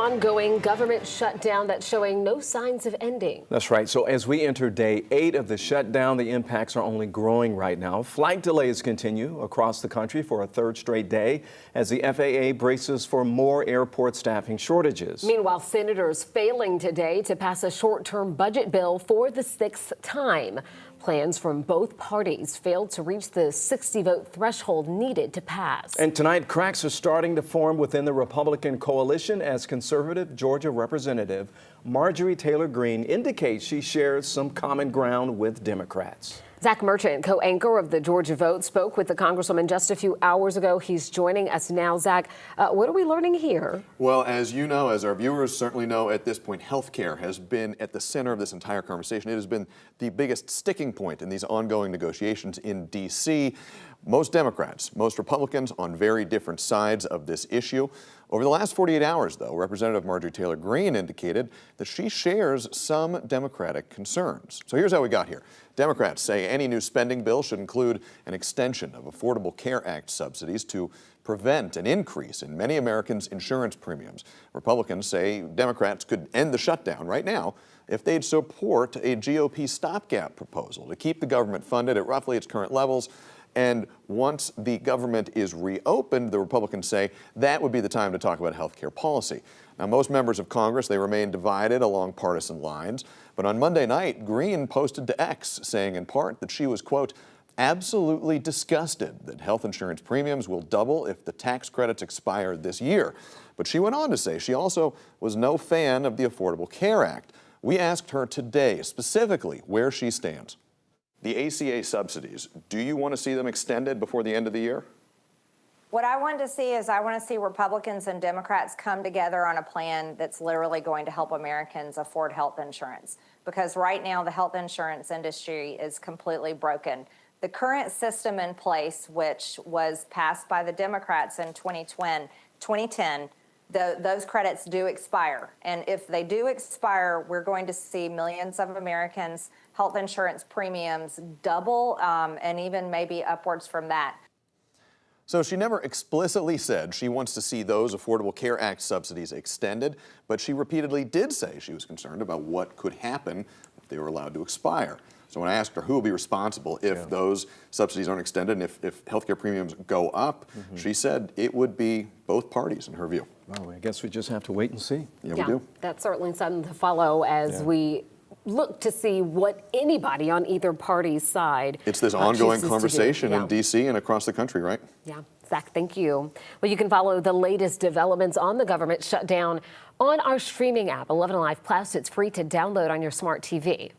ongoing government shutdown that's showing no signs of ending. That's right. So as we enter day 8 of the shutdown, the impacts are only growing right now. Flight delays continue across the country for a third straight day as the FAA braces for more airport staffing shortages. Meanwhile, senators failing today to pass a short-term budget bill for the 6th time. Plans from both parties failed to reach the 60-vote threshold needed to pass. And tonight, cracks are starting to form within the Republican coalition as conservative Georgia Representative Marjorie Taylor Greene indicates she shares some common ground with Democrats. Zach Merchant, co-anchor of the Georgia Vote, spoke with the Congresswoman just a few hours ago. He's joining us now. Zach, what are we learning here? Well, as you know, as our viewers certainly know at this point, health care has been at the center of this entire conversation. It has been the biggest sticking point in these ongoing negotiations in D.C. Most Democrats, most Republicans on very different sides of this issue. Over the last 48 hours, though, Representative Marjorie Taylor Greene indicated that she shares some Democratic concerns. So here's how we got here. Democrats say any new spending bill should include an extension of Affordable Care Act subsidies to prevent an increase in many Americans' insurance premiums. Republicans say Democrats could end the shutdown right now if they'd support a GOP stopgap proposal to keep the government funded at roughly its current levels. And once the government is reopened, the Republicans say that would be the time to talk about health care policy. Now, most members of Congress, they remain divided along partisan lines. But on Monday night, Greene posted to X saying in part that she was, quote, absolutely disgusted that health insurance premiums will double if the tax credits expire this year. But she went on to say she also was no fan of the Affordable Care Act. We asked her today specifically where she stands. The ACA subsidies, do you want to see them extended before the end of the year? What I want to see is I want to see Republicans and Democrats come together on a plan that's literally going to help Americans afford health insurance. Because right now the health insurance industry is completely broken. The current system in place, which was passed by the Democrats in 2010, those credits do expire. And if they do expire, we're going to see millions of Americans' health insurance premiums double and even maybe upwards from that. So she never explicitly said she wants to see those Affordable Care Act subsidies extended, but she repeatedly did say she was concerned about what could happen if they were allowed to expire. So when I asked her who will be responsible if those subsidies aren't extended and if healthcare premiums go up, she said it would be both parties in her view. Well, I guess we just have to wait and see. Yeah, we do. That's certainly something to follow as we look to see what anybody on either party's side It's this ongoing chooses conversation to do. in D.C. and across the country, right? Yeah. Zach, thank you. Well, you can follow the latest developments on the government shutdown on our streaming app, 11 Alive Plus. It's free to download on your smart TV.